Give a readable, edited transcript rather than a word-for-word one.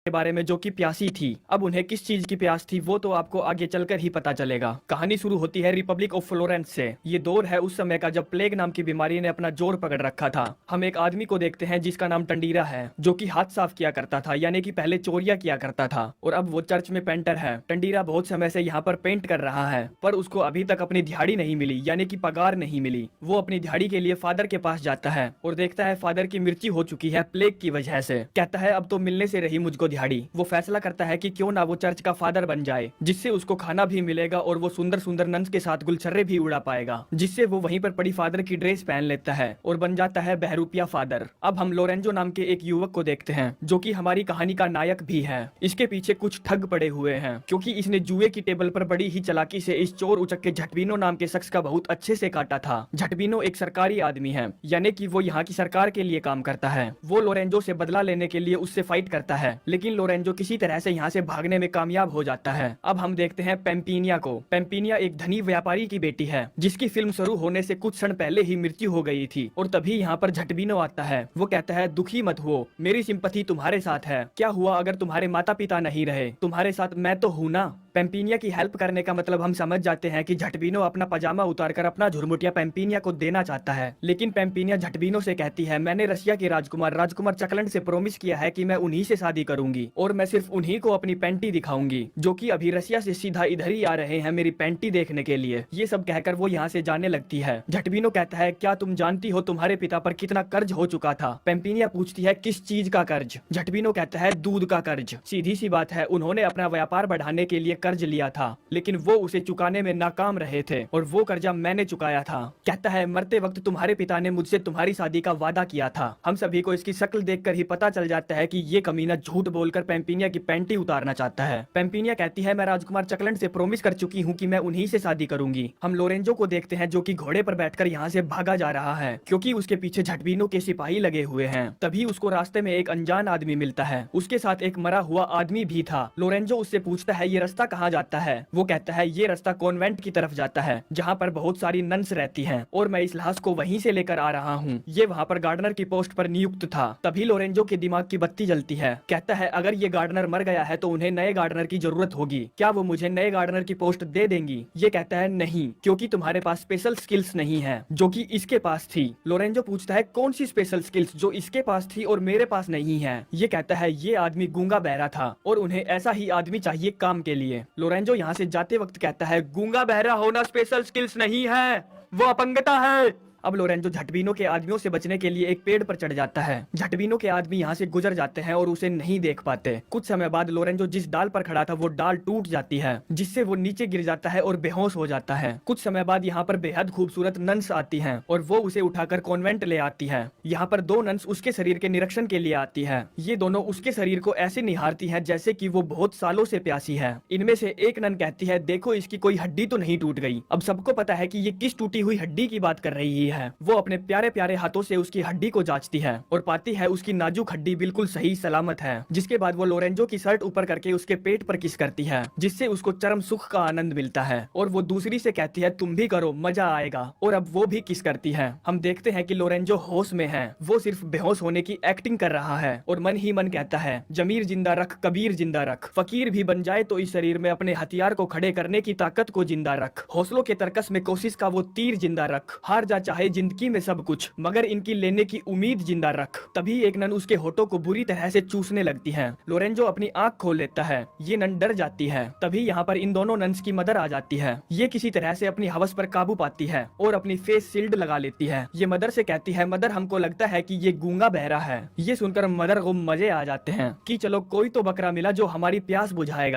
के बारे में जो कि प्यासी थी। अब उन्हें किस चीज की प्यास थी वो तो आपको आगे चलकर ही पता चलेगा। कहानी शुरू होती है रिपब्लिक ऑफ फ्लोरेंस से। ये दौर है उस समय का जब प्लेग नाम की बीमारी ने अपना जोर पकड़ रखा था। हम एक आदमी को देखते हैं जिसका नाम टंडीरा है, जो कि हाथ साफ किया करता था, यानी कि पहले चोरियां किया करता था और अब वो चर्च में पेंटर है। टंडीरा बहुत समय से यहाँ पर पेंट कर रहा है, पर उसको अभी तक अपनी दिहाड़ी नहीं मिली, यानी कि पगार नहीं मिली। वो अपनी दिहाड़ी के लिए फादर के पास जाता है और देखता है फादर की मृत्यु हो चुकी है प्लेग की वजह से। कहता है अब तो मिलने से रही मुझको दिहाड़ी। वो फैसला करता है कि क्यों ना वो चर्च का फादर बन जाए, जिससे उसको खाना भी मिलेगा और वो सुंदर सुंदर नन्स के साथ गुलछर्रे भी उड़ा पाएगा, जिससे वो वहीं पर पड़ी फादर की ड्रेस पहन लेता है और बन जाता है बहरूपिया फादर। अब हम लोरेंजो नाम के एक युवक को देखते हैं जो कि हमारी कहानी का नायक भी है। इसके पीछे कुछ ठग पड़े हुए हैं, क्योंकि इसने जुए की टेबल पर बड़ी ही चालाकी से इस चोर उचक के झटबिनो नाम के शख्स का बहुत अच्छे से काटा था। झटबिनो एक सरकारी आदमी है, यानी कि वो यहाँ की सरकार के लिए काम करता है। वो लोरेंजो से बदला लेने के लिए उससे फाइट करता है, लेकिन लोरेंजो किसी तरह से यहाँ से भागने में कामयाब हो जाता है। अब हम देखते हैं पेम्पिनिया को। पेम्पिनिया एक धनी व्यापारी की बेटी है, जिसकी फिल्म शुरू होने से कुछ क्षण पहले ही मृत्यु हो गई थी। और तभी यहाँ पर झटबिनो आता है। वो कहता है दुखी मत हो, मेरी सिंपैथी तुम्हारे साथ है। क्या हुआ अगर तुम्हारे माता पिता नहीं रहे, तुम्हारे साथ मैं तो हूँ ना। पेम्पिनिया की हेल्प करने का मतलब हम समझ जाते हैं कि झटबिनो अपना पजामा उतारकर अपना झुरमुटिया पेम्पिनिया को देना चाहता है, लेकिन पेम्पिनिया झटबिनो से कहती है मैंने रशिया के राजकुमार चकलंड से प्रॉमिस किया है कि मैं उन्हीं से शादी करूंगी और मैं सिर्फ उन्हीं को अपनी पैंटी दिखाऊंगी, जो कि अभी रशिया से सीधा इधर ही आ रहे हैं मेरी पैंटी देखने के लिए। ये सब कहकर वो यहाँ से जाने लगती है। झटबिनो कहता है क्या तुम जानती हो तुम्हारे पिता पर कितना कर्ज हो चुका था। पेम्पिनिया पूछती है किस चीज का कर्ज। झटबिनो कहता है दूध का कर्ज। सीधी सी बात है, उन्होंने अपना व्यापार बढ़ाने के लिए कर्ज लिया था, लेकिन वो उसे चुकाने में नाकाम रहे थे और वो कर्जा मैंने चुकाया था। कहता है मरते वक्त तुम्हारे पिता ने मुझसे तुम्हारी शादी का वादा किया था। हम सभी को इसकी शक्ल देखकर ही पता चल जाता है कि ये कमीना झूठ बोलकर पेम्पिनिया की पैंटी उतारना चाहता है। पेम्पिनिया कहती है मैं राजकुमार चकलंड से प्रॉमिस कर चुकी हूँ कि मैं उन्हीं से शादी करूंगी। हम लोरेंजो को देखते हैं जो कि घोड़े पर बैठकर यहाँ से भागा जा रहा है, क्योंकि उसके पीछे झटबिनो के सिपाही लगे हुए हैं। तभी उसको रास्ते में एक अनजान आदमी मिलता है, उसके साथ एक मरा हुआ आदमी भी था। लोरेंजो उससे पूछता है ये रास्ता कहाँ जाता है। वो कहता है ये रास्ता कॉन्वेंट की तरफ जाता है, जहाँ पर बहुत सारी नन्स रहती हैं और मैं इस लाश को वहीं से लेकर आ रहा हूँ। ये वहाँ पर गार्डनर की पोस्ट पर नियुक्त था। तभी लोरेंजो के दिमाग की बत्ती जलती है। कहता है अगर ये गार्डनर मर गया है तो उन्हें नए गार्डनर की जरूरत होगी, क्या वो मुझे नए गार्डनर की पोस्ट दे देंगी। ये कहता है नहीं, क्योंकि तुम्हारे पास स्पेशल स्किल्स नहीं है, जो कि इसके पास थी। लोरेंजो पूछता है कौन सी स्पेशल स्किल्स जो इसके पास थी और मेरे पास नहीं है। ये कहता है ये आदमी गूंगा बहरा था और उन्हें ऐसा ही आदमी चाहिए काम के लिए। लोरेंजो यहाँ से जाते वक्त कहता है गूंगा बहरा होना स्पेशल स्किल्स नहीं है, वो अपंगता है। अब लोरेंजो झटबिनो के आदमियों से बचने के लिए एक पेड़ पर चढ़ जाता है। झटबिनो के आदमी यहाँ से गुजर जाते हैं और उसे नहीं देख पाते। कुछ समय बाद लोरेंजो जिस डाल पर खड़ा था वो डाल टूट जाती है, जिससे वो नीचे गिर जाता है और बेहोश हो जाता है। कुछ समय बाद यहाँ पर बेहद खूबसूरत नन्स आती हैं और वो उसे उठाकर कॉन्वेंट ले आती है। यहाँ पर दो नन्स उसके शरीर के निरीक्षण के लिए आती है। ये दोनों उसके शरीर को ऐसे निहारती है जैसे कि वो बहुत सालों से प्यासी है। इनमें से एक नन कहती है देखो इसकी कोई हड्डी तो नहीं टूट गई। अब सबको पता है कि ये किस टूटी हुई हड्डी की बात कर रही है। वो अपने प्यारे प्यारे हाथों से उसकी हड्डी को जांचती है और पाती है उसकी नाजुक हड्डी बिल्कुल सही सलामत है। जिसके बाद वो लोरेंजो की शर्ट ऊपर करके उसके पेट पर किस करती है, जिससे उसको चरम सुख का आनंद मिलता है। और वो दूसरी से कहती है तुम भी करो, मजा आएगा। और अब वो भी किस करती है। हम देखते हैं कि लोरेंजो होश में है, वो सिर्फ बेहोश होने की एक्टिंग कर रहा है और मन ही मन कहता है जमीर जिंदा रख, कबीर जिंदा रख, फकीर भी बन जाए तो इस शरीर में अपने हथियार को खड़े करने की ताकत को जिंदा रख, हौसलों के तरकस में कोशिश का वो तीर जिंदा रख, हार जा चाहे जिंदगी में सब कुछ मगर इनकी लेने की उम्मीद जिंदा रख। तभी एक नन उसके होठों को बुरी तरह से चूसने लगती है। लोरेंजो अपनी आंख खोल लेता है। ये नन डर जाती है। तभी यहाँ पर इन दोनों नन्स की मदर आ जाती है। ये किसी तरह से अपनी हवस पर काबू पाती है और अपनी फेस शील्ड लगा लेती है। ये मदर से कहती है मदर हमको लगता है कि ये गूंगा बहरा है। ये सुनकर मदर को मजे आ जाते हैं कि चलो कोई तो बकरा मिला जो हमारी प्यास बुझाएगा।